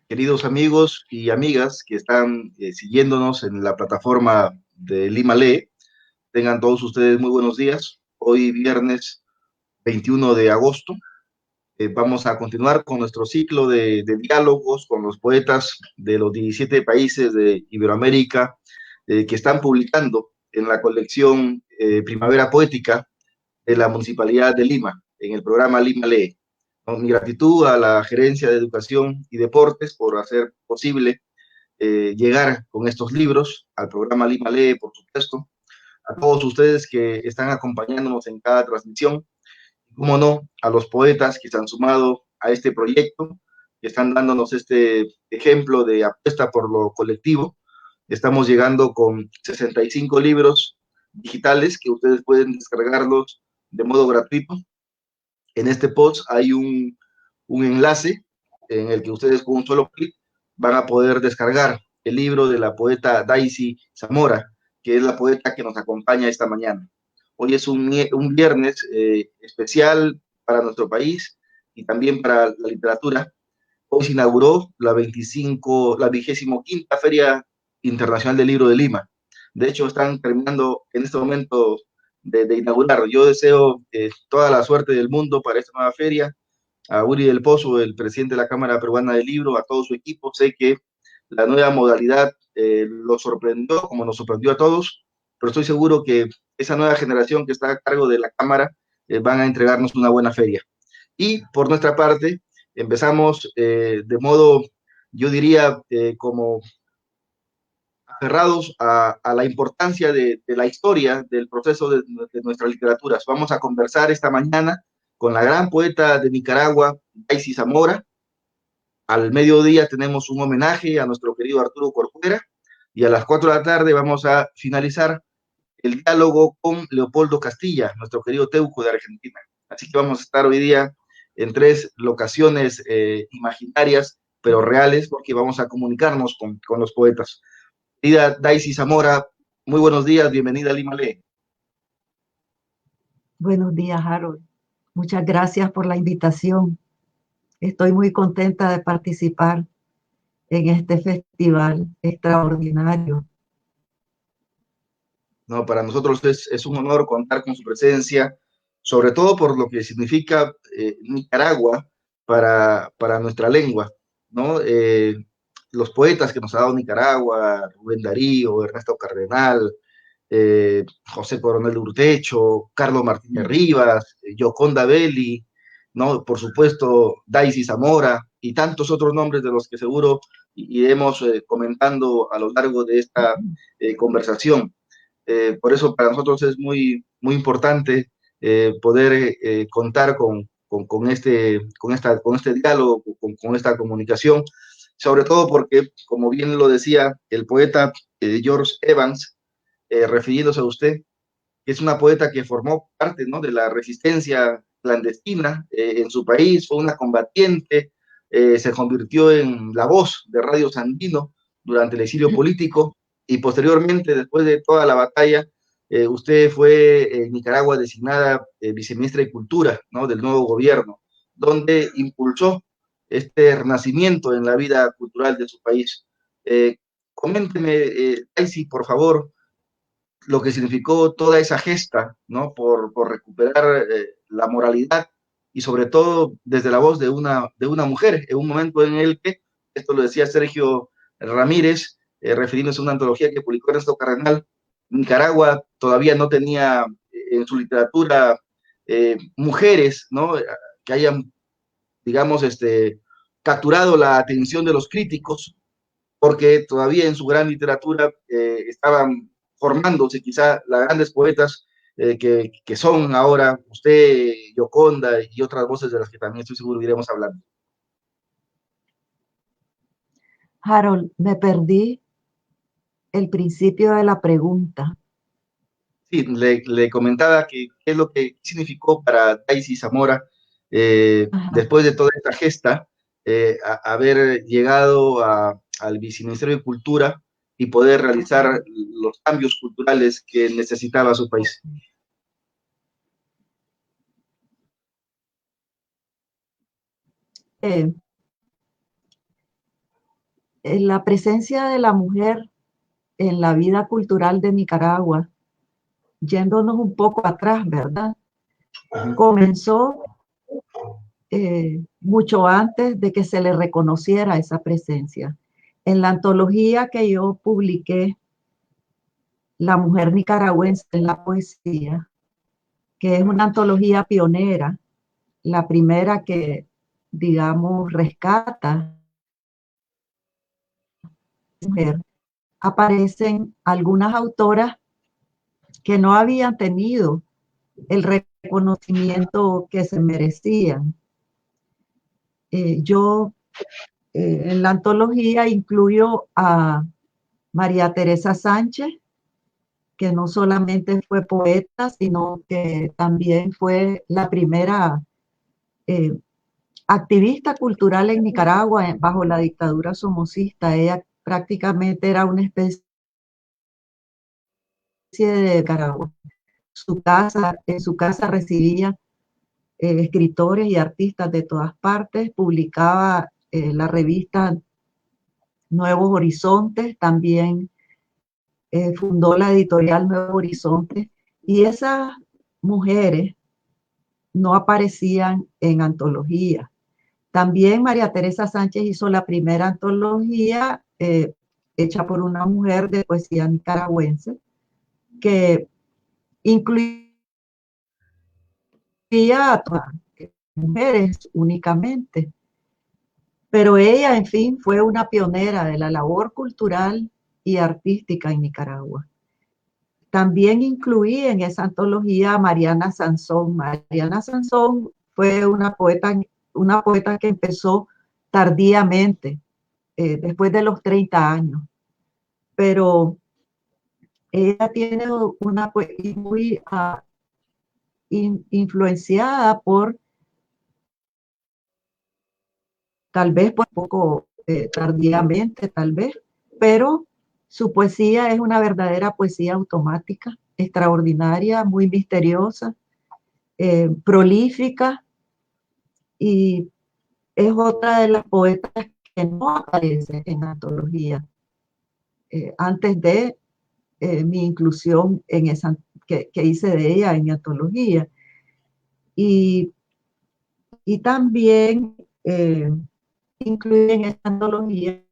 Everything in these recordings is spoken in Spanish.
Queridos amigos y amigas que están siguiéndonos en la plataforma de Lima Lee, tengan todos ustedes muy buenos días. Hoy viernes 21 de agosto vamos a continuar con nuestro ciclo de diálogos con los poetas de los 17 países de Iberoamérica que están publicando en la colección Primavera Poética de la Municipalidad de Lima, en el programa Lima Lee. Mi gratitud a la Gerencia de Educación y Deportes por hacer posible llegar con estos libros al programa Lima Lee, por supuesto, a todos ustedes que están acompañándonos en cada transmisión, y como no, a los poetas que se han sumado a este proyecto, que están dándonos este ejemplo de apuesta por lo colectivo. Estamos llegando con 65 libros digitales que ustedes pueden descargarlos de modo gratuito. En este post hay un enlace en el que ustedes con un solo clic van a poder descargar el libro de la poeta Daisy Zamora, que es la poeta que nos acompaña esta mañana. Hoy es un viernes especial para nuestro país y también para la literatura. Hoy se inauguró la 25ª Feria Internacional del Libro de Lima. De hecho, están terminando en este momento de inaugurar. Yo deseo toda la suerte del mundo para esta nueva feria. A Uri del Pozo, el presidente de la Cámara Peruana del Libro, a todo su equipo. Sé que la nueva modalidad lo sorprendió, como nos sorprendió a todos, pero estoy seguro que esa nueva generación que está a cargo de la Cámara van a entregarnos una buena feria. Y por nuestra parte, empezamos de modo, yo diría, como aferrados a la importancia de la historia del proceso de nuestras literaturas. Vamos a conversar esta mañana con la gran poeta de Nicaragua, Daisy Zamora. Al mediodía tenemos un homenaje a nuestro querido Arturo Corcuera y a las 4 de la tarde vamos a finalizar el diálogo con Leopoldo Castilla, nuestro querido Teuco de Argentina. Así que vamos a estar hoy día en tres locaciones imaginarias, pero reales, porque vamos a comunicarnos con los poetas. Querida Daisy Zamora, muy buenos días, bienvenida a Lima Lee. Buenos días, Harold. Muchas gracias por la invitación. Estoy muy contenta de participar en este festival extraordinario. No, para nosotros es un honor contar con su presencia, sobre todo por lo que significa Nicaragua para nuestra lengua, ¿no? Los poetas que nos ha dado Nicaragua, Rubén Darío, Ernesto Cardenal, José Coronel de Urtecho, Carlos Martínez Rivas, Yoconda Belli, ¿no? Por supuesto, Daisy Zamora y tantos otros nombres de los que seguro iremos comentando a lo largo de esta conversación. Por eso para nosotros es muy importante poder contar con este diálogo, con esta comunicación, sobre todo porque, como bien lo decía el poeta George Evans, refiriéndose a usted, que es una poeta que formó parte, ¿no?, de la resistencia clandestina en su país, fue una combatiente, se convirtió en la voz de Radio Sandino durante el exilio político y posteriormente, después de toda la batalla, usted fue en Nicaragua designada viceministra de Cultura, ¿no?, del nuevo gobierno, donde impulsó este renacimiento en la vida cultural de su país. Coménteme, Daisy, por favor, lo que significó toda esa gesta, ¿no? Por recuperar la moralidad y sobre todo desde la voz de una mujer, en un momento en el que, esto lo decía Sergio Ramírez, refiriéndose a una antología que publicó Ernesto Cardenal, Nicaragua todavía no tenía en su literatura mujeres, ¿no?, que hayan, digamos, capturado la atención de los críticos, porque todavía en su gran literatura estaban formándose quizá las grandes poetas que son ahora usted, Yoconda y otras voces de las que también estoy seguro iremos hablando. Harold, me perdí el principio de la pregunta. Sí, le comentaba que qué es lo que significó para Daisy Zamora Ajá. después de toda esta gesta, haber llegado al Viceministerio de Cultura y poder realizar los cambios culturales que necesitaba su país. Eh, la presencia de la mujer en la vida cultural de Nicaragua, yéndonos un poco atrás, ¿verdad? Comenzó mucho antes de que se le reconociera esa presencia. En la antología que yo publiqué, La mujer nicaragüense en la poesía, que es una antología pionera, la primera que, digamos, rescata mujer, aparecen algunas autoras que no habían tenido el reconocimiento que se merecían. Yo en la antología incluyo a María Teresa Sánchez, que no solamente fue poeta, sino que también fue la primera eh, activista cultural en Nicaragua bajo la dictadura somocista. Ella prácticamente era una especie de Nicaragua. En su casa recibía escritores y artistas de todas partes, publicaba la revista Nuevos Horizontes, también fundó la editorial Nuevo Horizonte, y esas mujeres no aparecían en antología. También María Teresa Sánchez hizo la primera antología hecha por una mujer de poesía nicaragüense que incluía a todas mujeres únicamente. Pero ella, en fin, fue una pionera de la labor cultural y artística en Nicaragua. También incluí en esa antología a Mariana Sansón. Mariana Sansón fue una poeta que empezó tardíamente, después de los 30 años, pero ella tiene una poesía muy influenciada por, tal vez por poco tardíamente, tal vez, pero su poesía es una verdadera poesía automática, extraordinaria, muy misteriosa, prolífica, y es otra de las poetas que no aparece en antología antes de mi inclusión en esa que hice de ella en mi antología. Y, y también incluí en esa antología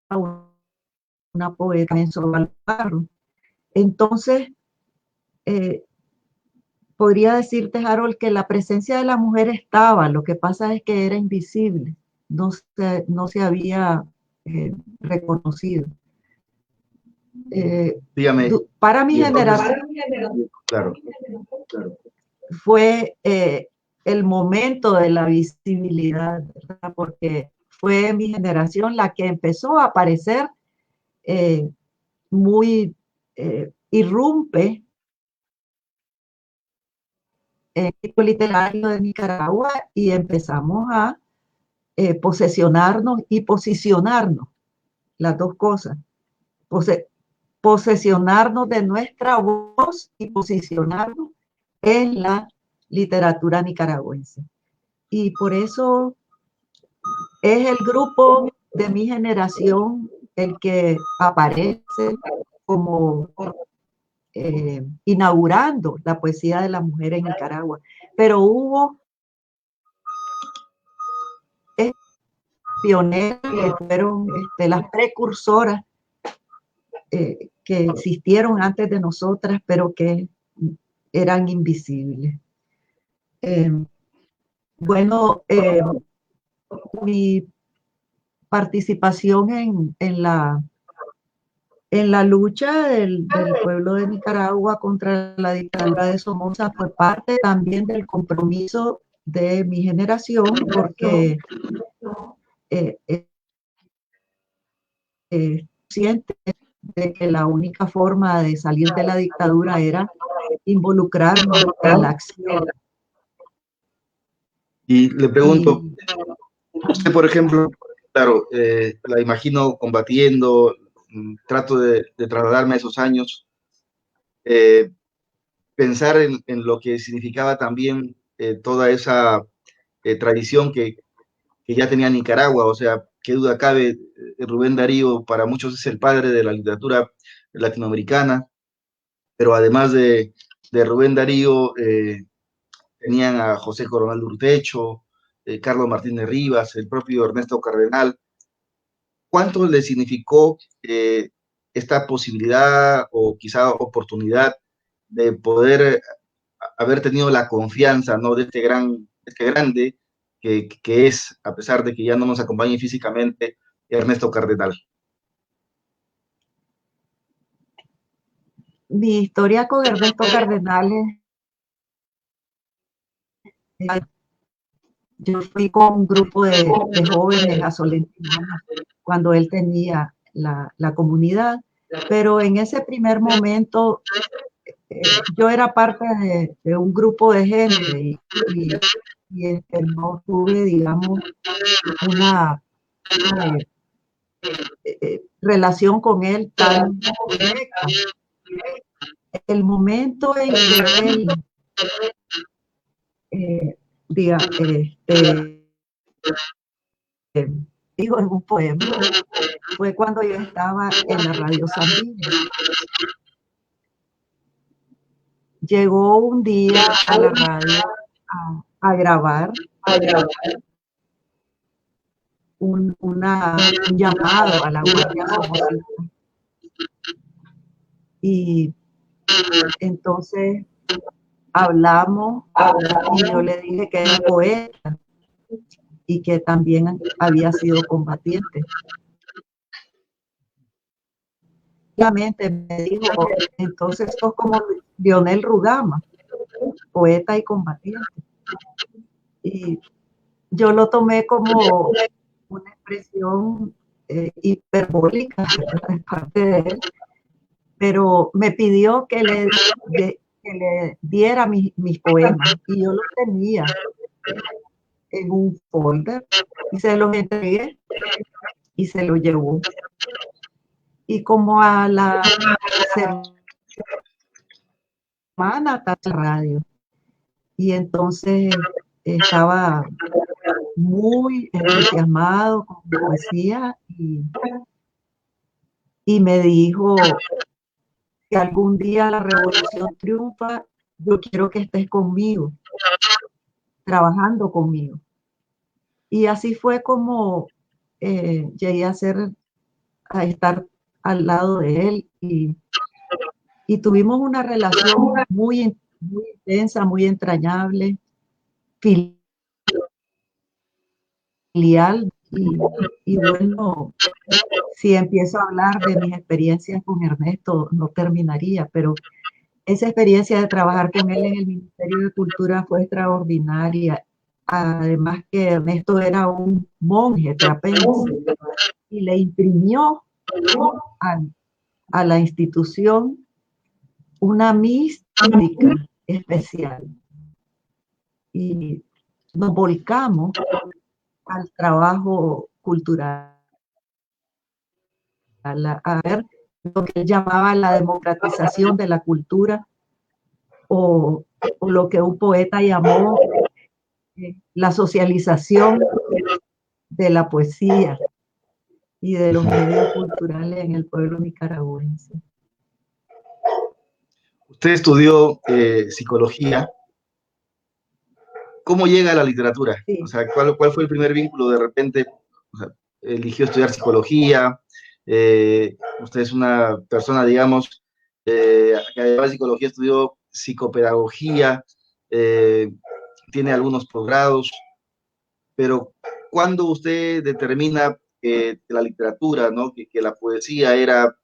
a una poeta en Alfaro. Entonces, podría decirte, Harold, que la presencia de la mujer estaba, lo que pasa es que era invisible, no se había reconocido. Dígame, Para mi y entonces, generación, claro, fue el momento de la visibilidad, ¿verdad? Porque fue mi generación la que empezó a aparecer eh, muy irrumpe en el ciclo literario de Nicaragua, y empezamos a posesionarnos y posicionarnos, las dos cosas. Pose Posesionarnos de nuestra voz y posicionarnos en la literatura nicaragüense. Y por eso es el grupo de mi generación el que aparece como inaugurando la poesía de la mujer en Nicaragua. Pero hubo pioneras que fueron las precursoras que existieron antes de nosotras, pero que eran invisibles. Eh, bueno, mi participación en la lucha del pueblo de Nicaragua contra la dictadura de Somoza fue parte también del compromiso de mi generación, porque eh, siente de que la única forma de salir de la dictadura era involucrarnos en la acción. y le pregunto, Y usted, por ejemplo, claro, la imagino combatiendo, trato de trasladarme a esos años, eh, pensar en lo que significaba también toda esa tradición que ya tenía Nicaragua, o sea, qué duda cabe, Rubén Darío para muchos es el padre de la literatura latinoamericana, pero además de Rubén Darío, tenían a José Coronel Urtecho, Carlos Martínez Rivas, el propio Ernesto Cardenal. ¿Cuánto le significó esta posibilidad o quizá oportunidad de poder haber tenido la confianza, ¿no? De este grande que es, a pesar de que ya no nos acompañe físicamente, Ernesto Cardenal? Mi historia con Ernesto Cardenales, yo fui con un grupo de jóvenes a Solentino cuando él tenía la comunidad, pero en ese primer momento yo era parte de un grupo de gente no tuve, digamos, una relación con él tan directa. El momento en que él, diga, dijo en un poema, fue cuando yo estaba en la radio Sandino. Llegó un día a la radio a grabar un llamado a la Guardia Somocista. Y entonces hablamos y yo le dije que era poeta y que también había sido combatiente. Obviamente me dijo, entonces sos como Lionel Rugama, poeta y combatiente. Y yo lo tomé como una expresión hiperbólica de parte de él, pero me pidió que le diera mis poemas y yo los tenía en un folder y se los entregué y se los llevó. Y como a la semana está la radio y entonces estaba muy entusiasmado con mi poesía y me dijo que algún día la revolución triunfa, yo quiero que estés conmigo, trabajando conmigo. Y así fue como llegué a estar al lado de él y tuvimos una relación muy, muy intensa, muy entrañable, filial y bueno, si empiezo a hablar de mis experiencias con Ernesto, no terminaría, pero esa experiencia de trabajar con él en el Ministerio de Cultura fue extraordinaria. Además que Ernesto era un monje trapense y le imprimió a la institución una mística especial. Y nos volcamos al trabajo cultural, a ver lo que él llamaba la democratización de la cultura o lo que un poeta llamó la socialización de la poesía y de los medios culturales en el pueblo nicaragüense. Usted estudió psicología. ¿Cómo llega a la literatura? Sí. O sea, ¿cuál fue el primer vínculo? De repente, o sea, eligió estudiar psicología. Usted es una persona, digamos, que además de psicología estudió psicopedagogía, tiene algunos posgrados, pero ¿cuándo usted determina que la literatura, ¿no? que la poesía era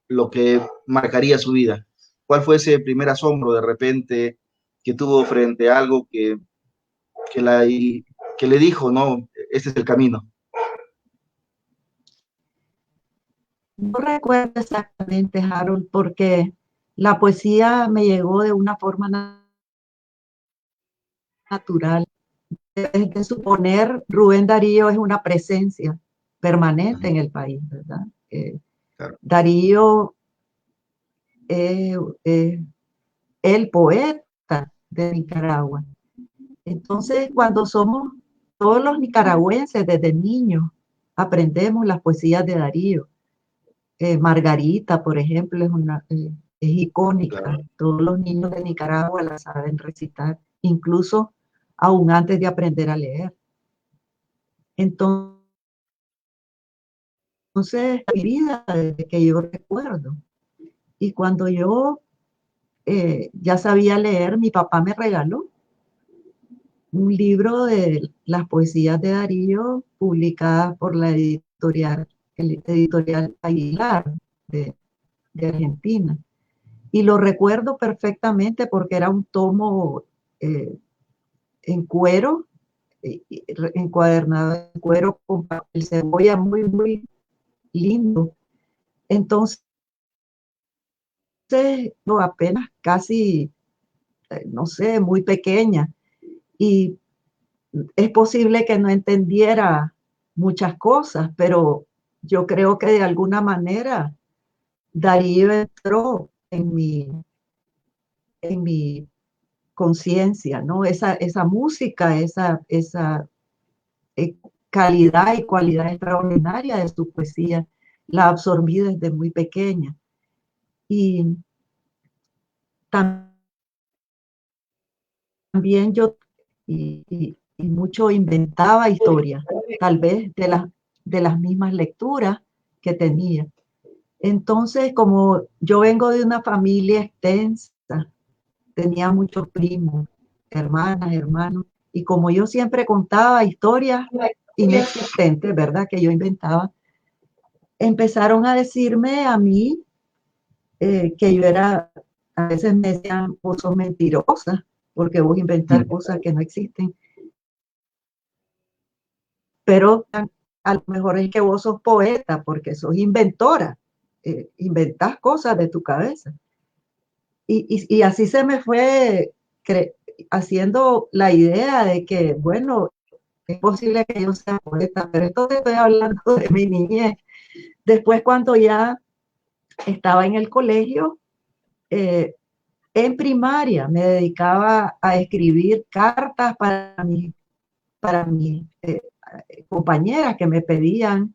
lo que marcaría su vida? ¿Cuál fue ese primer asombro de repente que tuvo frente a algo que le dijo, no, este es el camino? No recuerdo exactamente, Harold, porque la poesía me llegó de una forma natural. De suponer, Rubén Darío es una presencia permanente en el país, ¿verdad? Claro. Darío es el poeta de Nicaragua. Entonces, cuando somos todos los nicaragüenses desde niños, aprendemos las poesías de Darío. Margarita, por ejemplo, es icónica. Claro. Todos los niños de Nicaragua la saben recitar, incluso aún antes de aprender a leer. Entonces, mi vida desde que yo recuerdo. Y cuando yo ya sabía leer, mi papá me regaló un libro de las poesías de Darío publicadas por la editorial Aguilar de Argentina. Y lo recuerdo perfectamente porque era un tomo eh, en cuero, encuadernado en cuero con papel cebolla muy, muy lindo. Entonces, no, apenas casi, no sé, muy pequeña. Y es posible que no entendiera muchas cosas, pero yo creo que de alguna manera Darío entró en mi conciencia, ¿no? Esa música, esa calidad y cualidad extraordinaria de su poesía, la absorbí desde muy pequeña. Y también yo y mucho inventaba historias, tal vez de las mismas lecturas que tenía. Entonces, como yo vengo de una familia extensa, tenía muchos primos, hermanas, hermanos, y como yo siempre contaba historias inexistentes, ¿verdad? Que yo inventaba, empezaron a decirme a mí que yo era, a veces me decían, vos sos mentirosa, porque vos inventar cosas que no existen, pero a lo mejor es que vos sos poeta, porque sos inventora, inventás cosas de tu cabeza. Y así se me fue haciendo la idea de que, bueno, es posible que yo sea poeta, pero esto te estoy hablando de mi niñez. Después, cuando ya estaba en el colegio, eh, en primaria me dedicaba a escribir cartas para mis compañeras que me pedían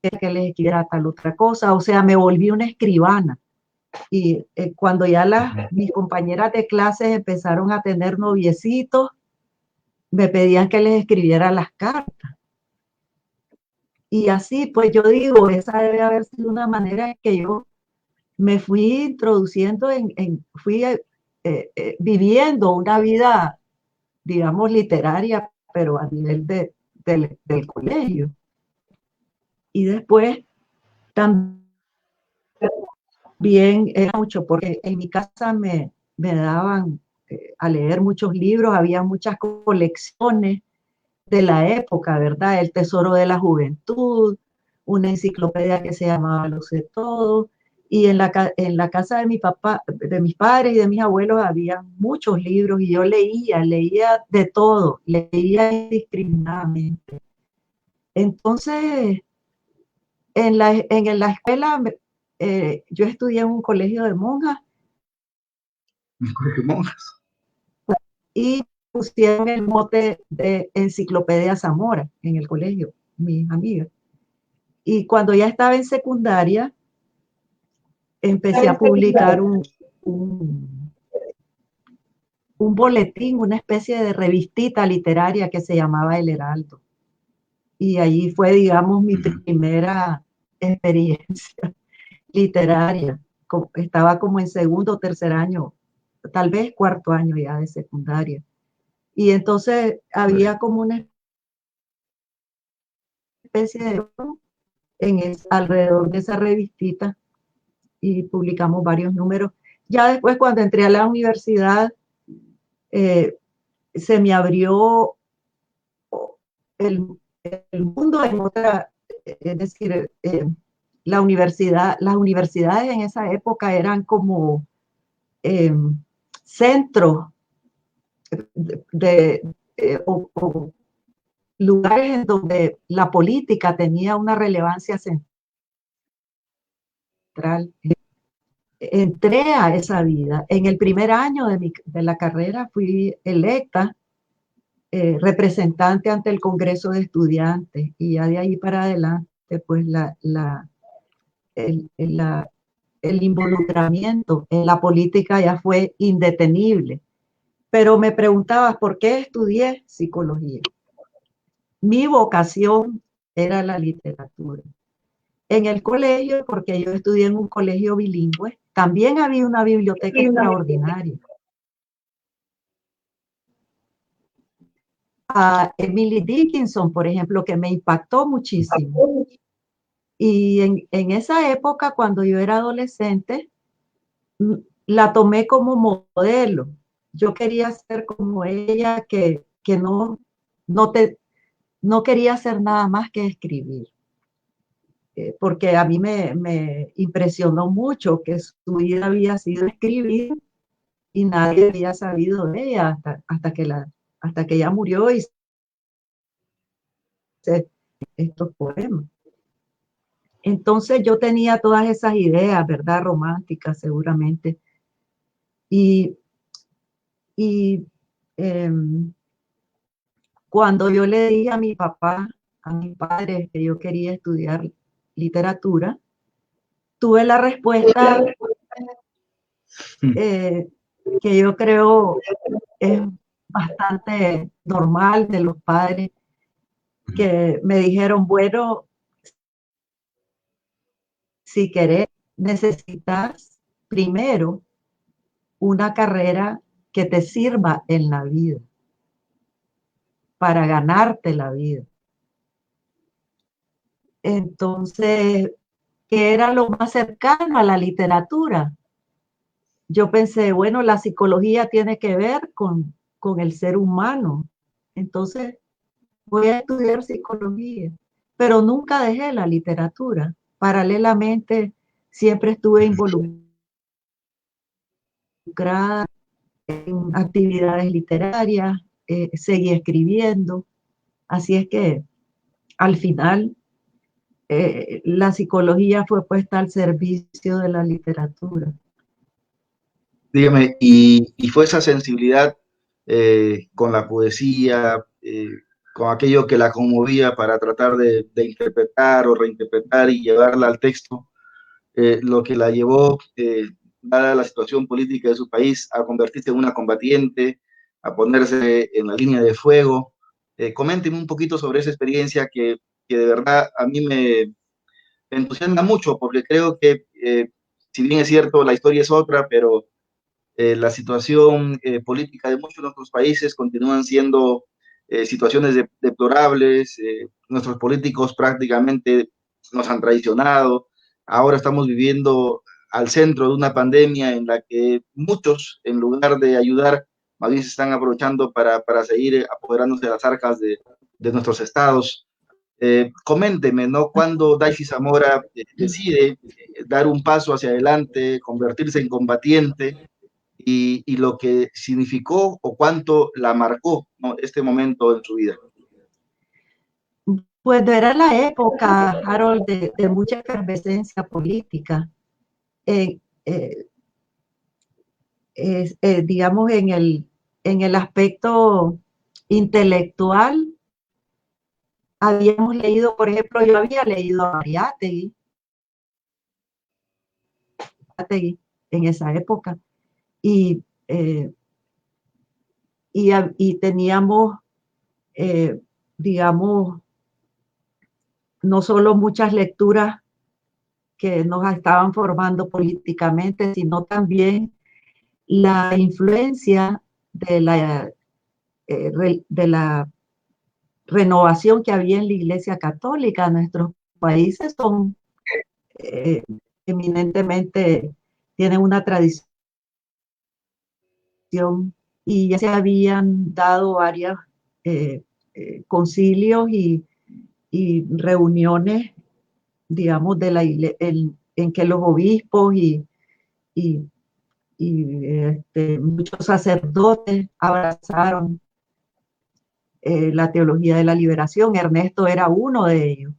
que les escribiera tal otra cosa, o sea, me volví una escribana. Y cuando ya mis compañeras de clases empezaron a tener noviecitos, me pedían que les escribiera las cartas. Y así, pues yo digo, esa debe haber sido una manera en que yo me fui introduciendo, fui viviendo una vida, digamos, literaria, pero a nivel del colegio. Y después también era mucho, porque en mi casa me daban a leer muchos libros, había muchas colecciones de la época, ¿verdad? El Tesoro de la Juventud, una enciclopedia que se llamaba Lo sé todo, y en la casa de mi papá, de mis padres y de mis abuelos había muchos libros y yo leía de todo, leía indiscriminadamente. Entonces, en la escuela, yo estudié en un colegio de monjas Monjas. y pusieron el mote de Enciclopedia Zamora en el colegio, mis amigas. Y cuando ya estaba en secundaria, empecé a publicar un, un boletín, una especie de revistita literaria que se llamaba El Heraldo. Y allí fue, digamos, mi primera experiencia literaria. Estaba como en segundo o tercer año, tal vez cuarto año ya de secundaria. Y entonces había como una especie de alrededor de esa revistita y publicamos varios números. Ya después, cuando entré a la universidad, eh, se me abrió el, el mundo en otra, es decir, las universidades en esa época eran como eh, centros o lugares en donde la política tenía una relevancia central. Entré a esa vida. En el primer año de la carrera fui electa representante ante el Congreso de Estudiantes, y ya de ahí para adelante, pues el involucramiento en la política ya fue indetenible. Pero me preguntabas, ¿por qué estudié psicología? Mi vocación era la literatura. En el colegio, porque yo estudié en un colegio bilingüe, también había una biblioteca extraordinaria. A Emily Dickinson, por ejemplo, que me impactó muchísimo. Y en esa época, cuando yo era adolescente, la tomé como modelo. Yo quería ser como ella, que no quería hacer nada más que escribir. Porque a mí me impresionó mucho que su vida había sido escribir y nadie había sabido de ella hasta que ella murió y se estos poemas. Entonces yo tenía todas esas ideas, ¿verdad? Románticas seguramente. Y, y eh, cuando yo le dije a mi papá, a mi padre, que yo quería estudiar literatura, tuve la respuesta eh, que yo creo es bastante normal de los padres, que me dijeron, bueno, si querés, necesitas primero una carrera que te sirva en la vida, para ganarte la vida. Entonces, ¿qué era lo más cercano a la literatura? Yo pensé, bueno, la psicología tiene que ver con el ser humano. Entonces, voy a estudiar psicología, pero nunca dejé la literatura. Paralelamente, siempre estuve involucrada en actividades literarias, seguí escribiendo. Así es que al final la psicología fue puesta al servicio de la literatura. Dígame, y fue esa sensibilidad con la poesía, con aquello que la conmovía para tratar de interpretar o reinterpretar y llevarla al texto, lo que la llevó, dada la situación política de su país, a convertirse en una combatiente, a ponerse en la línea de fuego? Coménteme un poquito sobre esa experiencia que de verdad a mí me entusiasma mucho, porque creo que, si bien es cierto, la historia es otra, pero la situación política de muchos de nuestros países continúan siendo situaciones deplorables. Nuestros políticos prácticamente nos han traicionado. Ahora estamos viviendo al centro de una pandemia en la que muchos, en lugar de ayudar, más bien se están aprovechando para seguir apoderándose de las arcas de nuestros estados. Coménteme, ¿no? Cuando Daisy Zamora decide dar un paso hacia adelante, convertirse en combatiente, y lo que significó o cuánto la marcó, ¿no?, este momento en su vida. Pues era la época, Harold, de mucha efervescencia política. Eh, eh, digamos, en el aspecto intelectual, habíamos leído, por ejemplo, yo había leído a Mariátegui en esa época, y, eh, y teníamos, eh, digamos, no solo muchas lecturas que nos estaban formando políticamente, sino también la influencia de la renovación que había en la Iglesia Católica. Nuestros países son eh, eminentemente, tienen una tradición y ya se habían dado varios eh, concilios y reuniones, digamos, en que los obispos y, muchos sacerdotes abrazaron la teología de la liberación. Ernesto era uno de ellos.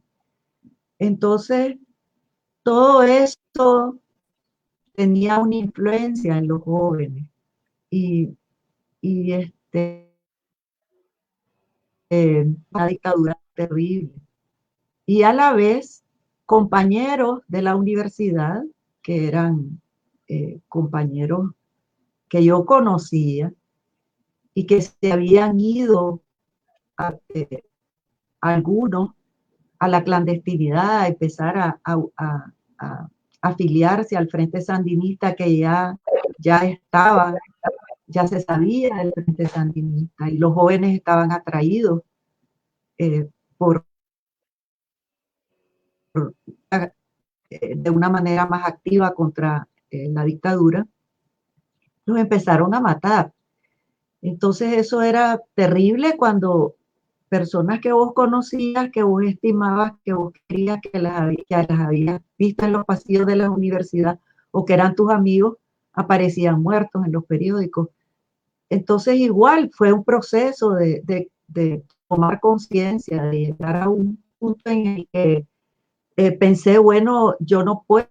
Entonces, todo esto tenía una influencia en los jóvenes y, y una dictadura terrible. Y a la vez, compañeros de la universidad, que eran compañeros que yo conocía y que se habían ido a, algunos a la clandestinidad, a empezar a afiliarse al Frente Sandinista que ya estaba, ya se sabía del Frente Sandinista y los jóvenes estaban atraídos por de una manera más activa contra la dictadura, los empezaron a matar. Entonces eso era terrible cuando personas que vos conocías, que vos estimabas, que vos querías, que las habías visto en los pasillos de la universidad o que eran tus amigos, aparecían muertos en los periódicos. Entonces igual fue un proceso de tomar conciencia, de llegar a un punto en el que pensé, bueno, yo no puedo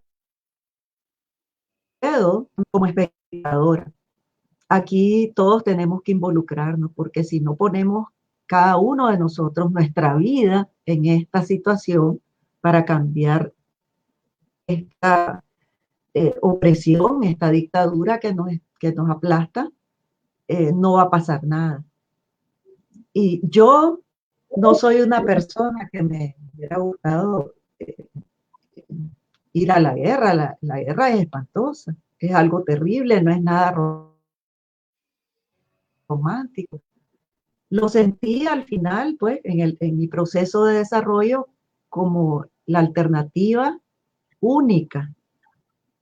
como espectadora. Aquí todos tenemos que involucrarnos porque si no ponemos cada uno de nosotros nuestra vida en esta situación para cambiar esta opresión, esta dictadura que nos aplasta, no va a pasar nada. Y yo no soy una persona que me hubiera gustado ir a la guerra. La guerra es espantosa, es algo terrible, no es nada romántico. Lo sentí al final, pues, en mi proceso de desarrollo como la alternativa única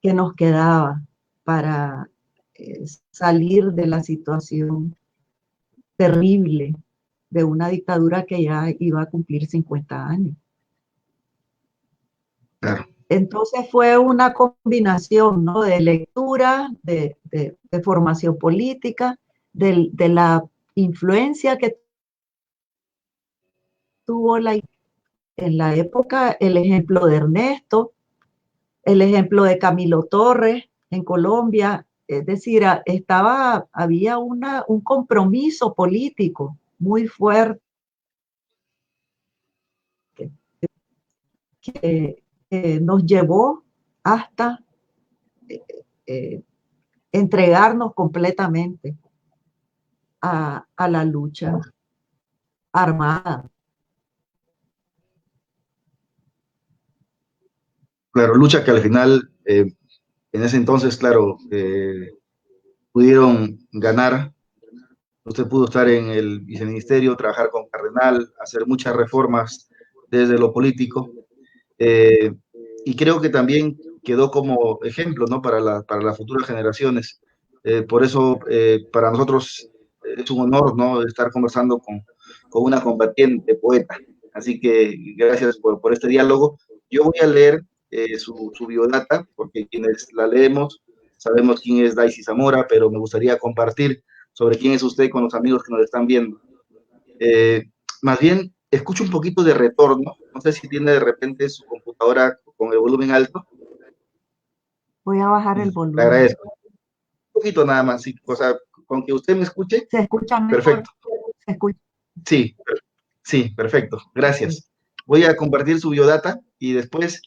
que nos quedaba para salir de la situación terrible de una dictadura que ya iba a cumplir 50 años. Claro. Entonces fue una combinación, ¿no? De lectura, de formación política, de la influencia que tuvo en la época, el ejemplo de Ernesto, el ejemplo de Camilo Torres en Colombia, es decir, había un compromiso político muy fuerte que nos llevó hasta eh, entregarnos completamente a la lucha armada. Claro, lucha que al final, en ese entonces, claro, pudieron ganar. Usted pudo estar en el viceministerio, trabajar con Cardenal, hacer muchas reformas desde lo político, eh, y creo que también quedó como ejemplo, ¿no? Para las futuras generaciones. Por eso, para nosotros es un honor, ¿no? Estar conversando con una combatiente poeta. Así que gracias por este diálogo. Yo voy a leer su biodata, porque quienes la leemos sabemos quién es Daisy Zamora, pero me gustaría compartir sobre quién es usted con los amigos que nos están viendo. Eh, Más bien, escucho un poquito de retorno. No sé si tiene de repente su computadora con el volumen alto. Voy a bajar el Le volumen. agradezco. Un poquito nada más, sí, o sea, con que usted me escuche. ¿Se escucha mejor? Perfecto. ¿Se escucha? Sí, sí, perfecto. Gracias. Voy a compartir su biodata y después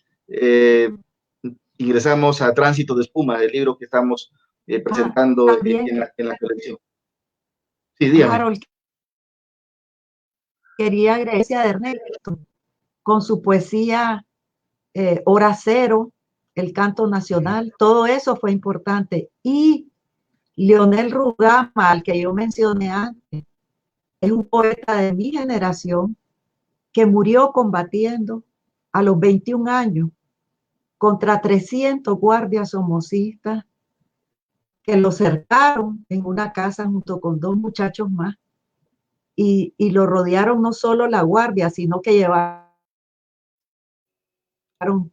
ingresamos a Tránsito de Espuma, el libro que estamos presentando También, en la colección. Sí, dígame. Harold, quería agradecer a Ernesto con su poesía Hora Cero, el canto nacional, todo eso fue importante. Y Leonel Rugama, al que yo mencioné antes, es un poeta de mi generación que murió combatiendo a los 21 años contra 300 guardias somocistas que lo cercaron en una casa junto con dos muchachos más y lo rodearon no solo la guardia, sino que llevaron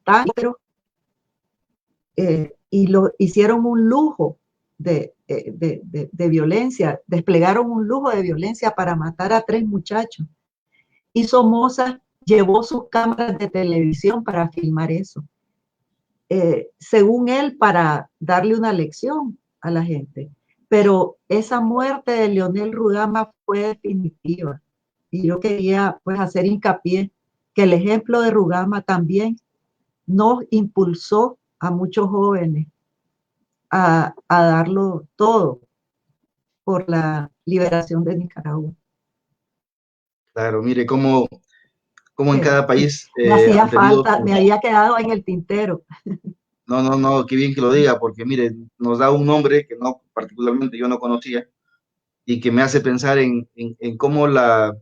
tanques y lo hicieron un lujo de violencia, desplegaron un lujo de violencia para matar a 3 muchachos. Y Somoza llevó sus cámaras de televisión para filmar eso. Según él, para darle una lección a la gente. Pero esa muerte de Leonel Rugama fue definitiva. Y yo quería pues hacer hincapié que el ejemplo de Rugama también nos impulsó a muchos jóvenes a darlo todo por la liberación de Nicaragua. Claro, mire cómo en cada Sí, país me hacía han tenido falta, me había quedado en el tintero. No, no, no, qué bien que lo diga, porque mire, nos da un nombre que no, particularmente yo no conocía y que me hace pensar en cómo la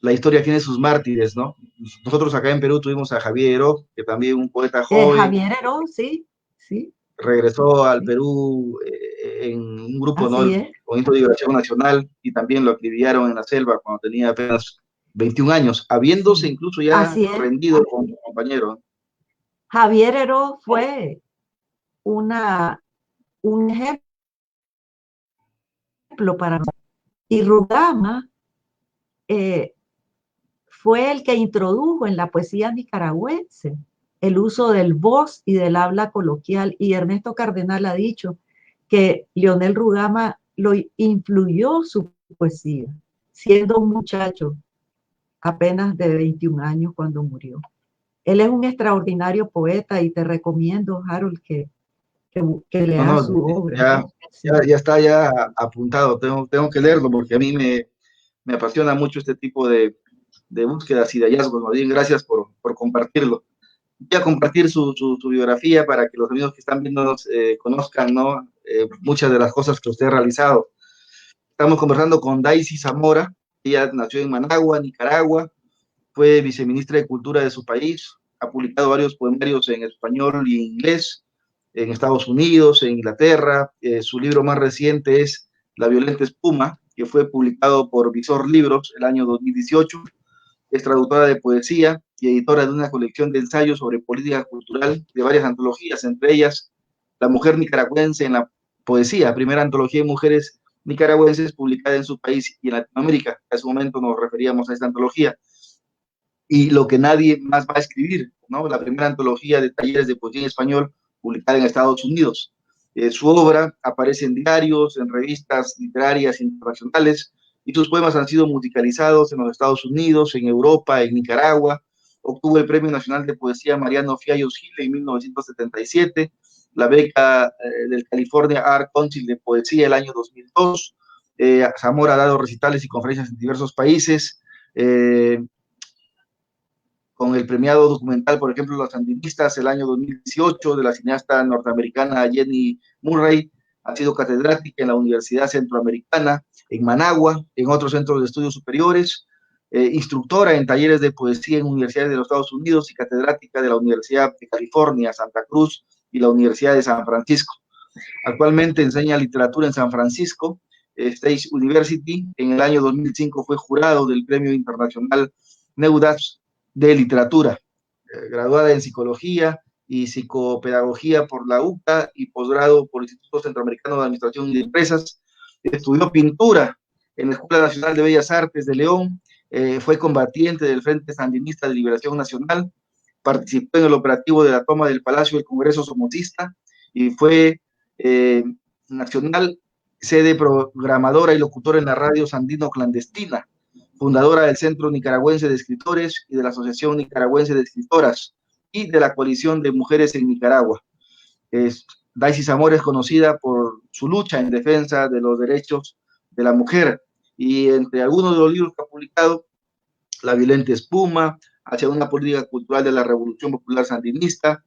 historia tiene sus mártires, ¿no? Nosotros acá en Perú tuvimos a Javier Heró, que también un poeta joven, Javier Herón, sí, sí, regresó al sí, Perú en un grupo, ¿no? así El es. Movimiento de Liberación Nacional, y también lo acribillaron en la selva cuando tenía apenas 21 años, habiéndose Sí, incluso ya así es. rendido con su compañero. Javier Heró fue una, un ejemplo para nosotros. Y Rugama eh, fue el que introdujo en la poesía nicaragüense el uso del voz y del habla coloquial. Y Ernesto Cardenal ha dicho que Leonel Rugama lo influyó su poesía, siendo un muchacho apenas de 21 años cuando murió. Él es un extraordinario poeta y te recomiendo, Harold, que No, leas no, su obra. Sí. ya está ya apuntado, tengo que leerlo porque a mí me apasiona mucho este tipo de búsquedas y de hallazgos. Más bien, gracias por compartirlo. Voy a compartir su biografía para que los amigos que están viéndonos conozcan, ¿no? Muchas de las cosas que usted ha realizado. Estamos conversando con Daisy Zamora. Ella nació en Managua, Nicaragua, fue viceministra de Cultura de su país, ha publicado varios poemarios en español y en inglés, en Estados Unidos, en Inglaterra. Su libro más reciente es La violenta espuma, que fue publicado por Visor Libros el año 2018. Es traductora de poesía y editora de una colección de ensayos sobre política cultural de varias antologías, entre ellas La mujer nicaragüense en la poesía, primera antología de mujeres nicaragüenses publicada en su país y en Latinoamérica. En ese momento nos referíamos a esta antología. Y Lo que nadie más va a escribir, ¿no? La primera antología de talleres de poesía en español publicada en Estados Unidos. Su obra aparece en diarios, en revistas literarias internacionales, y sus poemas han sido musicalizados en los Estados Unidos, en Europa, en Nicaragua. Obtuvo el Premio Nacional de Poesía Mariano Fiallos Gil en 1977, la beca del California Art Council de Poesía el año 2002. Zamora ha dado recitales y conferencias en diversos países. Con el premiado documental, por ejemplo, Los Sandinistas, el año 2018, de la cineasta norteamericana Jenny Murray. Ha sido catedrática en la Universidad Centroamericana, en Managua, en otros centros de estudios superiores, instructora en talleres de poesía en universidades de los Estados Unidos y catedrática de la Universidad de California, Santa Cruz y la Universidad de San Francisco. Actualmente enseña literatura en San Francisco State University. En el año 2005 fue jurado del Premio Internacional Neudach de Literatura, graduada en Psicología y Psicopedagogía por la UCA y posgrado por el Instituto Centroamericano de Administración y de Empresas. Estudió pintura en la Escuela Nacional de Bellas Artes de León, fue combatiente del Frente Sandinista de Liberación Nacional, participó en el operativo de la toma del Palacio del Congreso Somocista y fue eh, nacional, sede programadora y locutora en la radio Sandino Clandestina, fundadora del Centro Nicaragüense de Escritores y de la Asociación Nicaragüense de Escritoras y de la Coalición de Mujeres en Nicaragua. Daisy Zamora es conocida por su lucha en defensa de los derechos de la mujer, y entre algunos de los libros que ha publicado, La violenta espuma, Hacia una política cultural de la Revolución Popular Sandinista,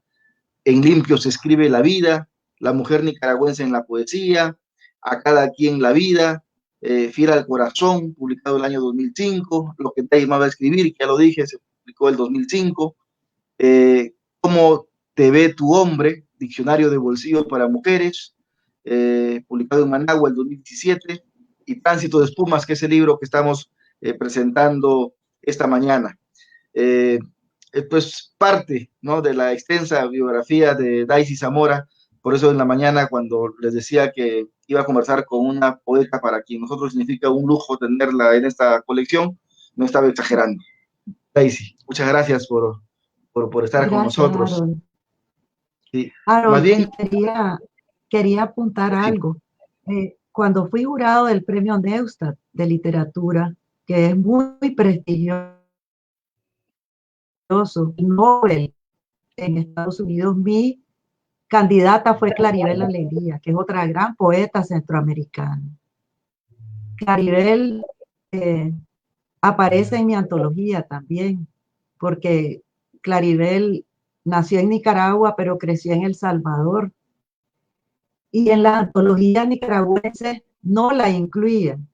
En limpio se escribe la vida, La mujer nicaragüense en la poesía, A cada quien la vida, Fiel al corazón, publicado el año 2005, Lo que Daisy va a escribir, que ya lo dije, se publicó el 2005, Cómo te ve tu hombre, Diccionario de Bolsillo para Mujeres, publicado en Managua el 2017, y Tránsito de Espumas, que es el libro que estamos presentando esta mañana. Eh, pues parte, ¿no?, de la extensa biografía de Daisy Zamora. Por eso en la mañana, cuando les decía que iba a conversar con una poeta para quien nosotros significa un lujo tenerla en esta colección, no estaba exagerando. Daisy, muchas gracias por estar con Gracias, nosotros. Harold. Sí, más Harold, bien, y quería apuntar sí, algo. Cuando fui jurado del Premio Neustadt de Literatura, que es muy prestigioso, Nobel en Estados Unidos. Mi candidata fue Claribel Alegría, que es otra gran poeta centroamericana. Claribel aparece en mi antología también, porque Claribel nació en Nicaragua, pero creció en El Salvador. Y en la antología nicaragüense no la incluían.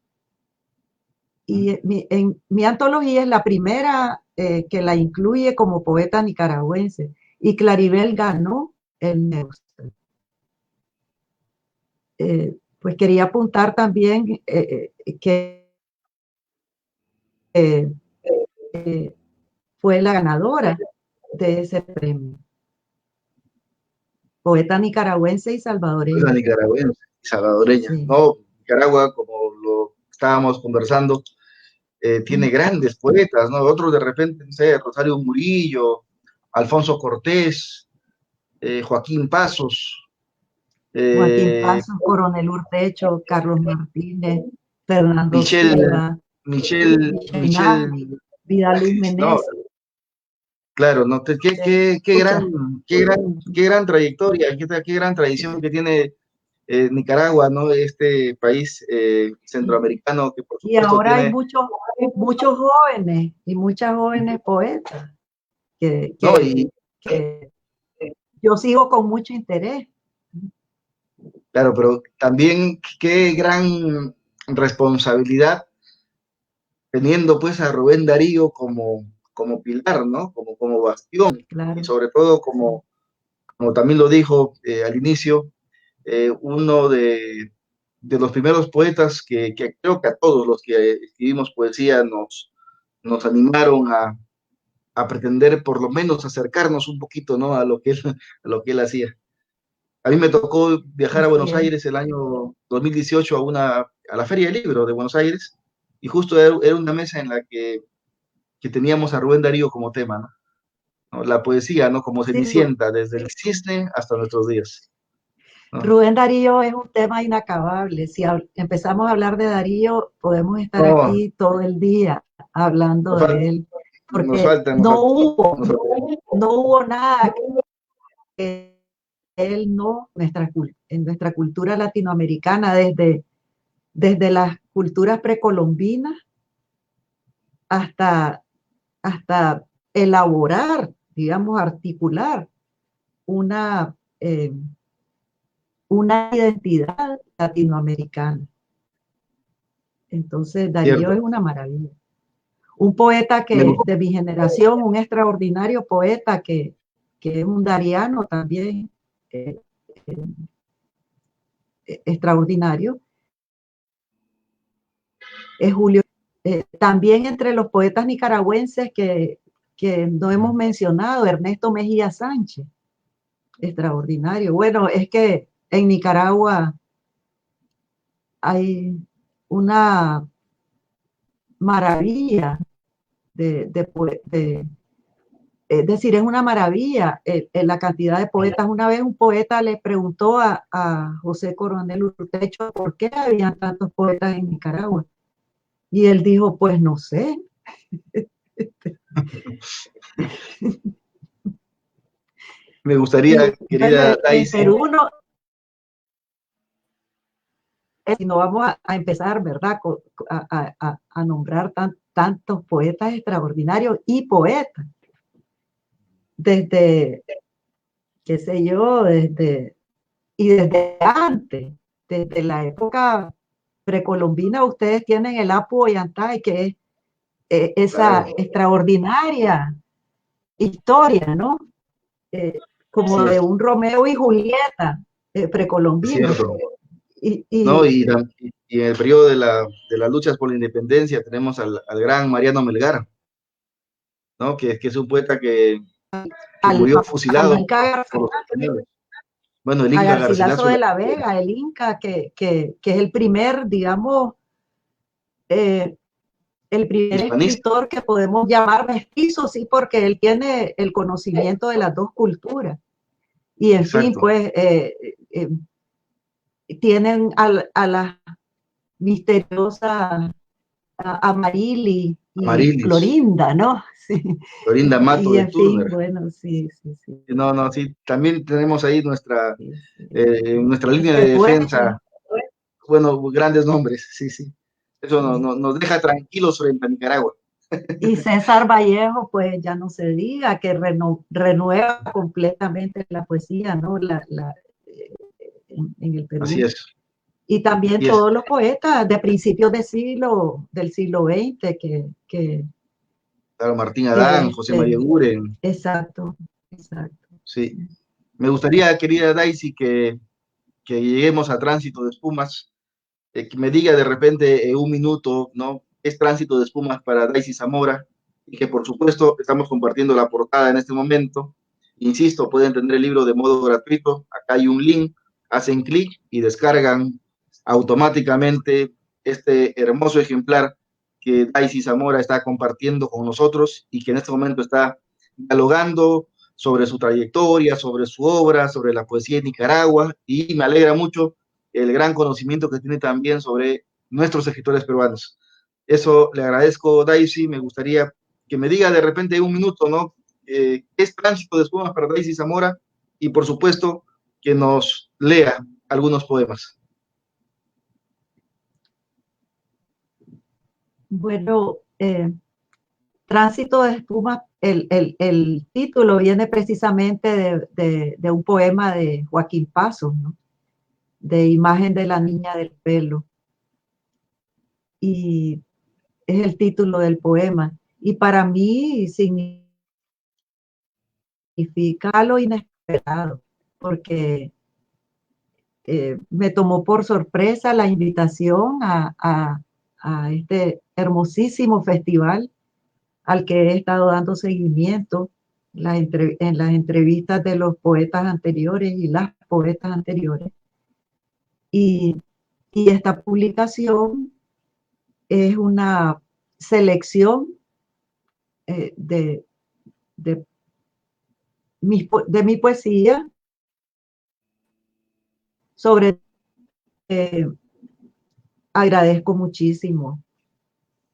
Y en mi antología es la primera que la incluye como poeta nicaragüense. Y Claribel ganó el Neustar. Pues quería apuntar también que eh, fue la ganadora de ese premio. Poeta nicaragüense y La salvadoreña. nicaragüense, salvadoreña. Sí. No, Nicaragua, como lo estábamos conversando, tiene grandes poetas, ¿no? Otros de repente, no sé, Rosario Murillo, Alfonso Cortés, Joaquín Pasos, Joaquín eh, Pasos, Coronel Urtecho, Carlos Martínez, Fernando Michelle, Silva, Michel Michelle, Nagui, Vida Luz no, Menezes. claro, ¿no? Muchas. Qué gran trayectoria, qué gran tradición que tiene Nicaragua, ¿no? Este país centroamericano que por Y supuesto ahora hay tiene, muchos jóvenes y muchas jóvenes poetas que, ¿no? que, que yo sigo con mucho interés. Claro, pero también qué gran responsabilidad teniendo pues a Rubén Darío como pilar, ¿no? Como bastión y Claro. sobre todo como también lo dijo al inicio, uno de los primeros poetas que creo que a todos los que escribimos poesía nos animaron a pretender por lo menos acercarnos un poquito, ¿no? A lo que él hacía. A mí me tocó viajar a Así Buenos es. Aires el año 2018 a la Feria del Libro de Buenos Aires y justo era una mesa en la que teníamos a Rubén Darío como tema, ¿no? ¿No? La poesía, ¿no? Como Sí, Cenicienta, desde el cisne hasta nuestros días, ¿no? Rubén Darío es un tema inacabable. Si empezamos a hablar de Darío, podemos estar No, aquí todo el día hablando nos de falta, él, nos porque falta, nos falta. Nos falta. no hubo nada que él no, en nuestra cultura latinoamericana, desde las culturas precolombinas hasta, hasta elaborar, digamos, articular una, eh, una identidad latinoamericana. Entonces, Darío Cierto. es una maravilla. Un poeta Me que de mi generación, un extraordinario poeta que es un dariano también, eh, extraordinario, es Julio. También entre los poetas nicaragüenses que no hemos mencionado, Ernesto Mejía Sánchez, extraordinario. Bueno, es que en Nicaragua hay una maravilla de es decir, es una maravilla la cantidad de poetas. Una vez un poeta le preguntó a José Coronel Urtecho por qué había tantos poetas en Nicaragua. Y él dijo, pues no sé. Me gustaría, Y querida en Daisy, Perú no, si no vamos a empezar, ¿verdad? A nombrar tantos poetas extraordinarios y poetas. Desde, qué sé yo, y desde antes, desde la época precolombina, ustedes tienen el Apu Ollantay, que es esa claro, extraordinaria historia, ¿no? Como sí, de un Romeo y Julieta es precolombino. cierto, Y, ¿no? y Y en el periodo de las luchas por la independencia tenemos al gran Mariano Melgar, ¿no? Que es un poeta que al, murió al fusilado Inca, por los españoles. Bueno, el a Inca Garcilaso Garcilaso de era la Vega, el Inca, que es digamos, eh, el primer hispanista, escritor que podemos llamar mestizo, sí, porque él tiene el conocimiento de las dos culturas. Y en fin, exacto. pues tienen a las misteriosas Amarili y Amarilis, Clorinda, ¿no? Sí. Florinda Mato Y de en fin, Turner. bueno, sí, sí, sí. No, no, sí, también tenemos ahí Sí, sí. nuestra línea de Qué bueno. defensa, bueno, grandes nombres, sí, sí. Eso Sí. nos deja tranquilos frente a Nicaragua. Y César Vallejo, pues ya no se diga, que renueva completamente la poesía, ¿no? En el Así Perú. es, Y también así es. todos los poetas de principios del siglo XX Claro, Martín Adán, que, José María que- Guren, exacto, exacto. sí. Me gustaría, querida Daisy, que lleguemos a Tránsito de Espumas, que me diga de repente un minuto, ¿no? Es Tránsito de Espumas para Daisy Zamora, y que por supuesto estamos compartiendo la portada en este momento. Insisto, pueden tener el libro de modo gratuito. Acá hay un link, hacen clic y descargan automáticamente este hermoso ejemplar que Daisy Zamora está compartiendo con nosotros y que en este momento está dialogando sobre su trayectoria, sobre su obra, sobre la poesía de Nicaragua, y me alegra mucho el gran conocimiento que tiene también sobre nuestros escritores peruanos. Eso le agradezco, Daisy. Me gustaría que me diga de repente un minuto, ¿no? ¿Qué es Tránsito de Espumas para Daisy Zamora? Y por supuesto, que nos lea algunos poemas. Bueno, Tránsito de Espuma, el título viene precisamente de un poema de Joaquín Pasos, ¿no? De Imagen de la Niña del Pelo. Y es el título del poema. Y para mí significa lo inesperado, porque me tomó por sorpresa la invitación a este hermosísimo festival al que he estado dando seguimiento en las entrevistas de los poetas anteriores y las poetas anteriores. Y, y esta publicación es una selección de, de, de mi poesía sobre eh, agradezco muchísimo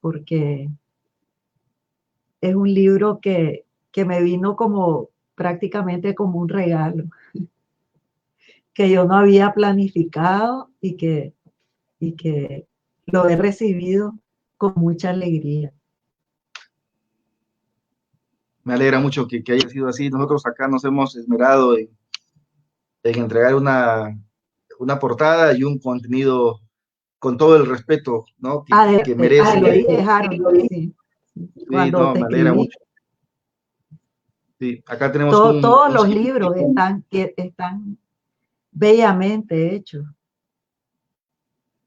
porque es un libro que me vino como prácticamente como un regalo, que yo no había planificado y que lo he recibido con mucha alegría. Me alegra mucho que haya sido así. Nosotros acá nos hemos esmerado en entregar una portada y un contenido con todo el respeto, ¿no? Que Te merece. lo dije, Harold, sí, Sí, cuando no, te me alegra escribí. mucho. Sí, acá tenemos un, Todos un los sitio. libros están bellamente hechos.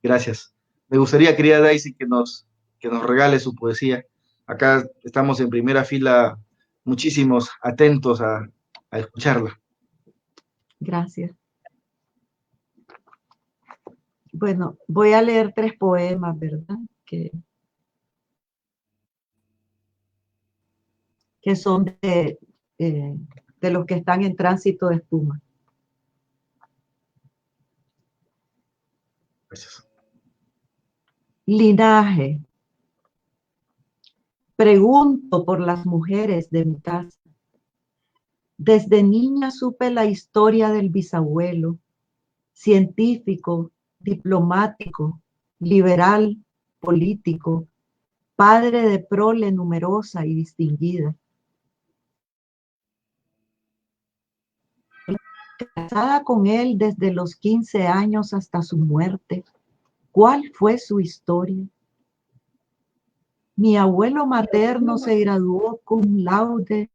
Gracias. Me gustaría, querida Daisy, que nos regale su poesía. Acá estamos en primera fila, muchísimos atentos a escucharla. Gracias. Bueno, voy a leer 3 poemas, ¿verdad? Que son de los que están en Tránsito de Espuma. Gracias. Linaje. Pregunto por las mujeres de mi casa. Desde niña supe la historia del bisabuelo, científico, diplomático, liberal, político, padre de prole numerosa y distinguida. Casada con él desde los 15 años hasta su muerte, ¿cuál fue su historia? Mi abuelo materno se graduó cum laude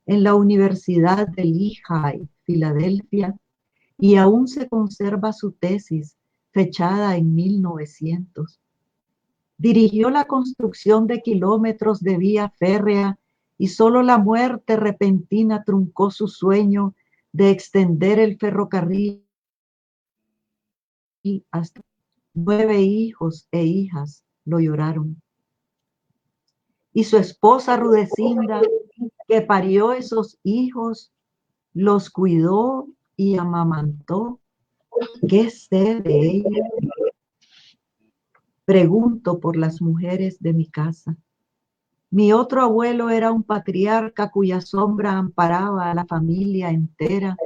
en la Universidad de Lehigh, Filadelfia, y aún se conserva su tesis, fechada en 1900. Dirigió la construcción de kilómetros de vía férrea y solo la muerte repentina truncó su sueño de extender el ferrocarril hasta 9 hijos e hijas lo lloraron. Y su esposa Rudecinda, que parió esos hijos, los cuidó y amamantó. ¿Qué sé de ella? Pregunto por las mujeres de mi casa. Mi otro abuelo era un patriarca cuya sombra amparaba a la familia entera,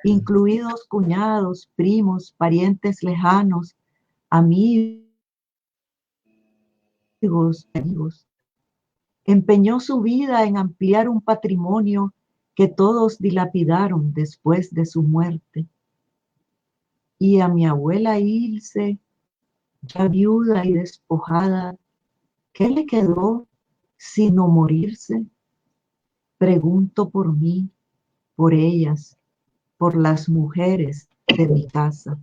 incluidos cuñados, primos, parientes lejanos, amigos, amigos. Empeñó su vida en ampliar un patrimonio que todos dilapidaron después de su muerte. Y a mi abuela Ilse, ya viuda y despojada, ¿qué le quedó sino morirse? Pregunto por mí, por ellas, por las mujeres de mi casa.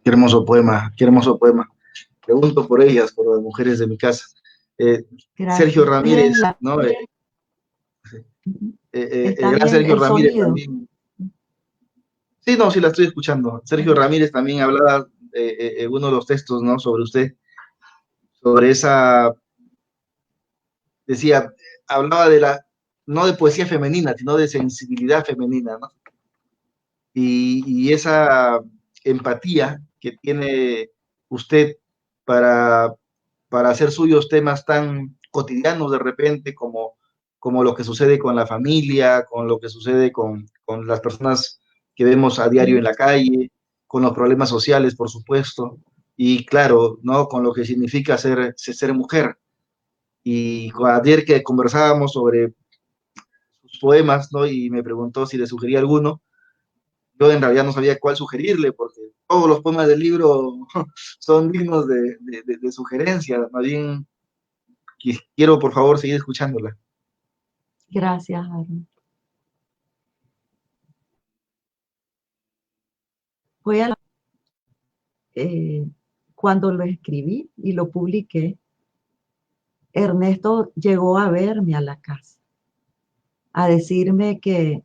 Qué hermoso poema, qué hermoso poema. Pregunto por ellas, por las mujeres de mi casa. Sergio Gracias. Ramírez, Bien, ¿no? está El gran bien Sergio el Ramírez sonido. también. Sí, no, sí la estoy escuchando. Sergio Ramírez también hablaba en uno de los textos, ¿no? Sobre usted, sobre esa, decía, hablaba de la, no de poesía femenina, sino de sensibilidad femenina, ¿no? Y esa empatía que tiene usted para, para hacer suyos temas tan cotidianos de repente como lo que sucede con la familia, con lo que sucede con las personas que vemos a diario en la calle, con los problemas sociales, por supuesto, y claro, ¿no? Con lo que significa ser mujer. Y ayer que conversábamos sobre sus poemas, ¿no? Y me preguntó si le sugería alguno, yo en realidad no sabía cuál sugerirle, porque todos los poemas del libro son dignos de sugerencia. Más bien, quiero por favor seguir escuchándola. Gracias, Aaron. Voy a, eh, cuando lo escribí y lo publiqué, Ernesto llegó a verme a la casa, a decirme que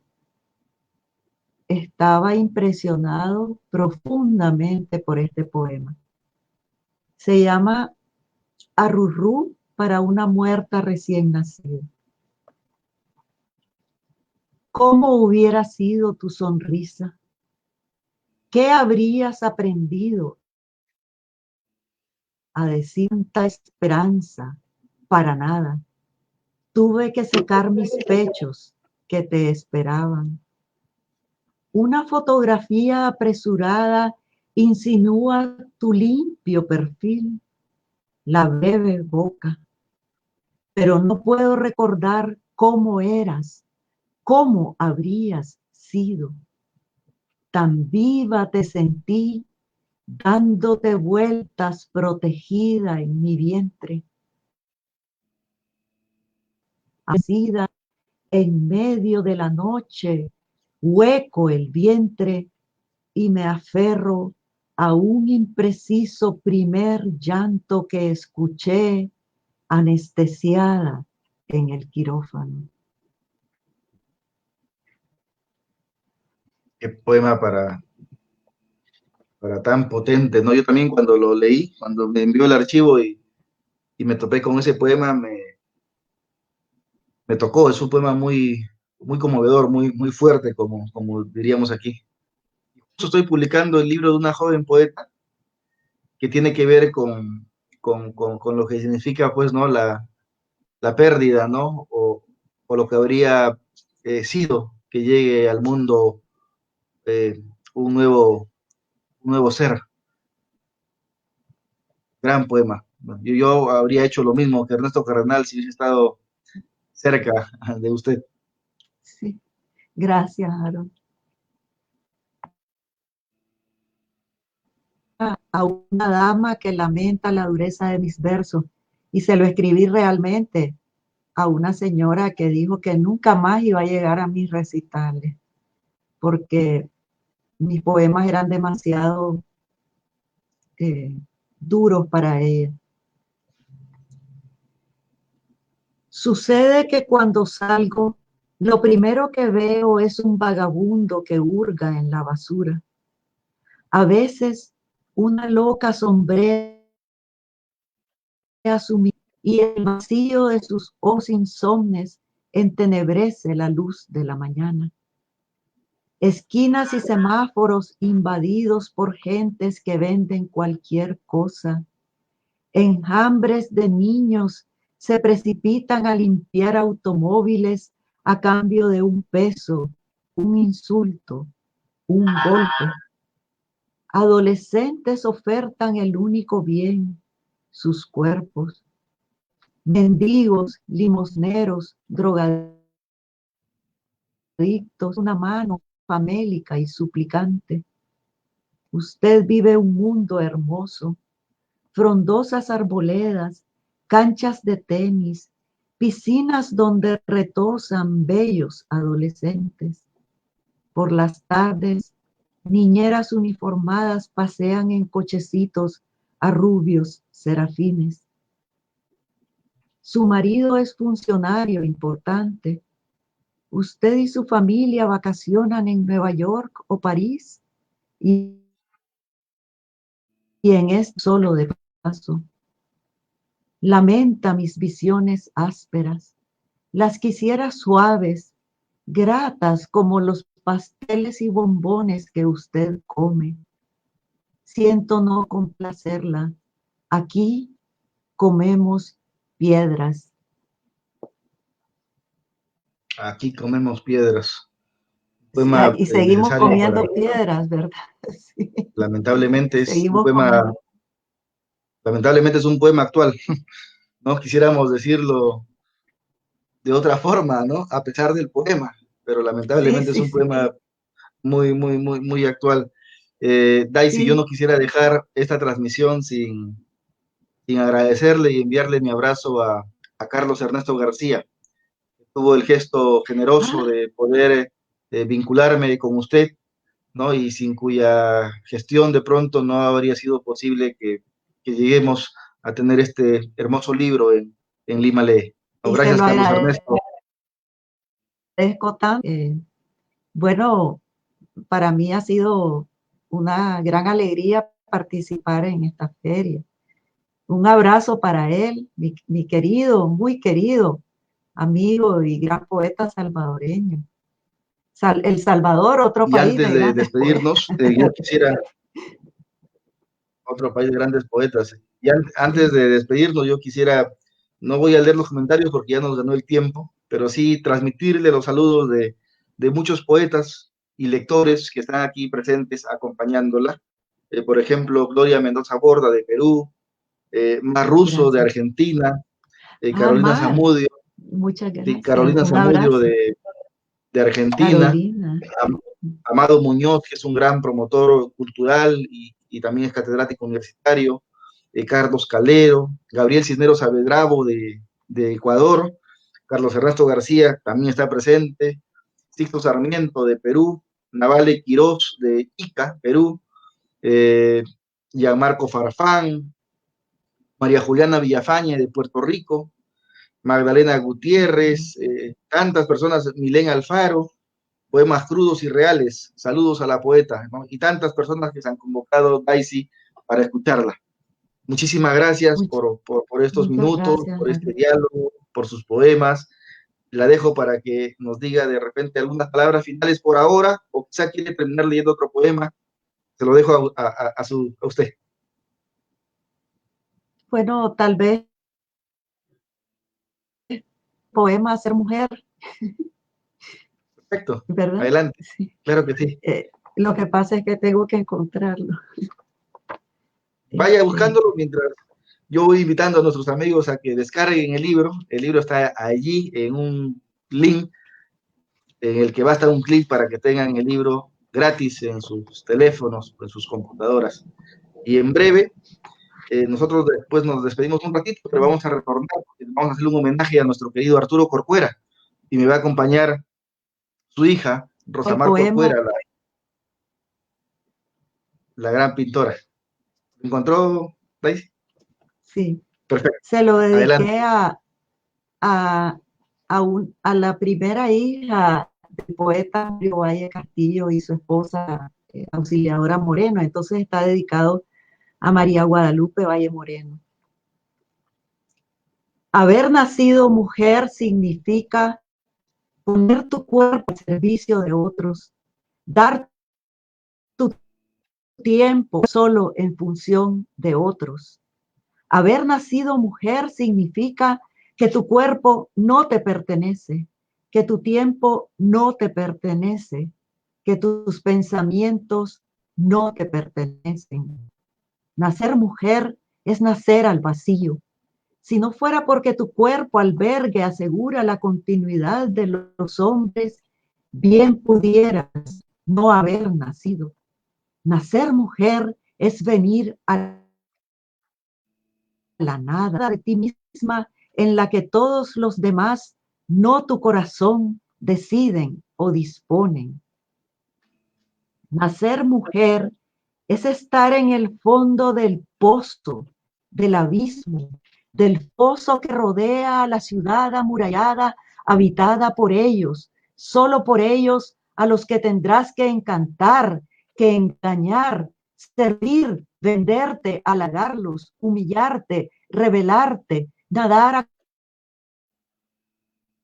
estaba impresionado profundamente por este poema. Se llama Arrurú para una muerta recién nacida. ¿Cómo hubiera sido tu sonrisa? ¿Qué habrías aprendido a decir tanta esperanza? Para nada. Tuve que secar mis pechos que te esperaban. Una fotografía apresurada insinúa tu limpio perfil, la breve boca, pero no puedo recordar cómo eras, cómo habrías sido. Tan viva te sentí, dándote vueltas protegida en mi vientre, asida en medio de la noche, hueco el vientre y me aferro a un impreciso primer llanto que escuché anestesiada en el quirófano. Qué poema para tan potente, ¿no? Yo también cuando lo leí, cuando me envió el archivo y me topé con ese poema, me tocó. Es un poema muy conmovedor, muy fuerte, como diríamos aquí. Justo estoy publicando el libro de una joven poeta que tiene que ver con lo que significa, pues, ¿no? La pérdida, ¿no? O lo que habría sido que llegue al mundo eh, un nuevo ser. Gran poema. Yo habría hecho lo mismo que Ernesto Cardenal si hubiese estado cerca de usted. Sí, gracias, Aaron. A una dama que lamenta la dureza de mis versos y se lo escribí realmente a una señora que dijo que nunca más iba a llegar a mis recitales porque mis poemas eran demasiado eh, duros para ella. Sucede que cuando salgo, lo primero que veo es un vagabundo que hurga en la basura. A veces una loca sombrea su mirada y el vacío de sus ojos insomnes entenebrece la luz de la mañana. esquinas y semáforos invadidos por gentes que venden cualquier cosa. Enjambres de niños se precipitan a limpiar automóviles a cambio de un peso, un insulto, un golpe. Adolescentes ofertan el único bien, sus cuerpos. Mendigos, limosneros, drogadictos, una mano famélica y suplicante. Usted vive un mundo hermoso, frondosas arboledas, canchas de tenis, piscinas donde retozan bellos adolescentes. Por las tardes, niñeras uniformadas pasean en cochecitos a rubios serafines. Su marido es funcionario importante. Usted y su familia vacacionan en Nueva York o París y en esto solo de paso. Lamenta mis visiones ásperas. Las quisiera suaves, gratas como los pasteles y bombones que usted come. Siento no complacerla. Aquí comemos piedras. Aquí comemos piedras. Poema Y seguimos necesario comiendo para, piedras, ¿verdad? Sí. lamentablemente es un Seguimos poema, comiendo. lamentablemente es un poema actual, ¿no? Quisiéramos decirlo de otra forma, ¿no? A pesar del poema, pero Sí, lamentablemente es sí, un sí. poema muy actual. Daisy, yo no Sí. quisiera dejar esta transmisión sin agradecerle y enviarle mi abrazo a Carlos Ernesto García. Tuvo el gesto generoso Ah, de poder vincularme con usted, ¿no? Y sin cuya gestión de pronto no habría sido posible que lleguemos a tener este hermoso libro en Lima Lee. No, y se gracias, lo Carlos Ernesto. agradezco tanto. Bueno, para mí ha sido una gran alegría participar en esta feria. Un abrazo para él, mi querido, muy querido amigo y gran poeta salvadoreño. El Salvador, otro Y país antes de de grandes poetas. despedirnos, yo quisiera, otro país de grandes poetas, y antes Sí. de despedirnos, yo quisiera, no voy a leer los comentarios porque ya nos ganó el tiempo, pero sí transmitirle los saludos de muchos poetas y lectores que están aquí presentes acompañándola. Por ejemplo, Gloria Mendoza Borda de Perú, Mar Russo de Gracias. Argentina, Ah, Carolina Mar, Zamudio, muchas sí, gracias. Carolina Un Zamudio abrazo. de Argentina, Carolina. Am- Amado Muñoz, que es un gran promotor cultural y también es catedrático universitario, Carlos Calero, Gabriel Cisneros Saavedra de Ecuador, Carlos Ernesto García también está presente, Sixto Sarmiento de Perú, Navale Quirós de Ica, Perú, eh, Gianmarco Farfán, María Juliana Villafañe de Puerto Rico, Magdalena Gutiérrez, tantas personas, Milén Alfaro, poemas crudos y reales, saludos a la poeta, ¿no? Y tantas personas que se han convocado, Daisy, para escucharla. Muchísimas gracias Much- por estos muchas minutos, gracias, por este David. diálogo, por sus poemas. La dejo para que nos diga de repente algunas palabras finales por ahora, o quizá quiere terminar leyendo otro poema. Se lo dejo a usted. Bueno, tal vez poema Ser Mujer, Perfecto, ¿verdad? adelante. Sí. Claro que sí. Lo que pasa es que tengo que encontrarlo. Vaya Este, buscándolo mientras yo voy invitando a nuestros amigos a que descarguen el libro. El libro está allí en un link en el que basta un clic para que tengan el libro gratis en sus teléfonos, en sus computadoras. Y en breve, nosotros después nos despedimos un ratito, pero vamos a retornar, vamos a hacer un homenaje a nuestro querido Arturo Corcuera. Y me va a acompañar su hija, el Rosamar poema, Corcuera, la gran pintora. ¿Encontró, Daisy? sí, Perfecto, se lo adelante. dediqué a, a la primera hija del poeta Mario Valle Castillo y su esposa, Auxiliadora Moreno. Entonces está dedicado a María Guadalupe Valle Moreno. Haber nacido mujer significa poner tu cuerpo al servicio de otros, dar tu tiempo solo en función de otros. Haber nacido mujer significa que tu cuerpo no te pertenece, que tu tiempo no te pertenece, que tus pensamientos no te pertenecen. Nacer mujer es nacer al vacío. Si no fuera porque tu cuerpo albergue asegura la continuidad de los hombres, bien pudieras no haber nacido. Nacer mujer es venir a la nada de ti misma en la que todos los demás, no tu corazón, deciden o disponen. Nacer mujer es estar en el fondo del pozo, del abismo, del foso que rodea a la ciudad amurallada, habitada por ellos, solo por ellos a los que tendrás que encantar, que engañar, servir, venderte, halagarlos, humillarte, rebelarte, nadar a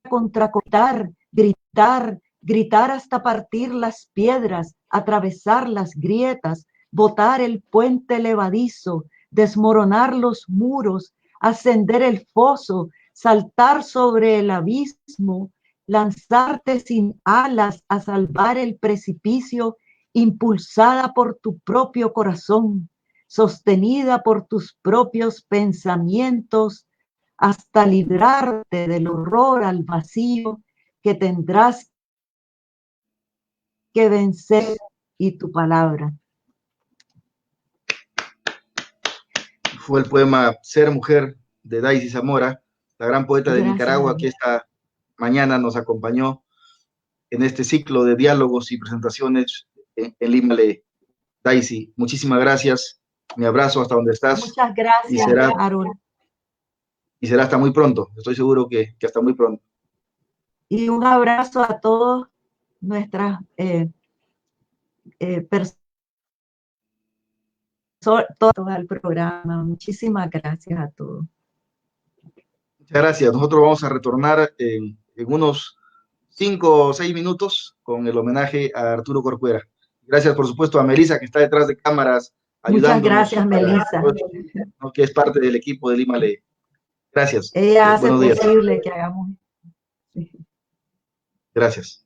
contracortar, gritar, gritar hasta partir las piedras, atravesar las grietas, botar el puente levadizo, desmoronar los muros, ascender el foso, saltar sobre el abismo, lanzarte sin alas a salvar el precipicio, impulsada por tu propio corazón, sostenida por tus propios pensamientos, hasta librarte del horror al vacío que tendrás que vencer y tu palabra. Fue el poema Ser Mujer de Daisy Zamora, la gran poeta de Nicaragua, que esta mañana nos acompañó en este ciclo de diálogos y presentaciones en Lima Lee. Daisy, muchísimas gracias. Mi abrazo hasta donde estás. Muchas gracias, Harold. Y será hasta muy pronto. Estoy seguro que hasta muy pronto. Y un abrazo a todos nuestras personas, todo el programa. Muchísimas gracias a todos. Muchas gracias. Nosotros vamos a retornar en unos 5 o 6 minutos con el homenaje a Arturo Corcuera. Gracias, por supuesto, a Melissa, que está detrás de cámaras, ayudándonos. Muchas gracias, Melissa. Que es parte del equipo de Lima Lee. Gracias. Ella hace posible que hagamos. Gracias.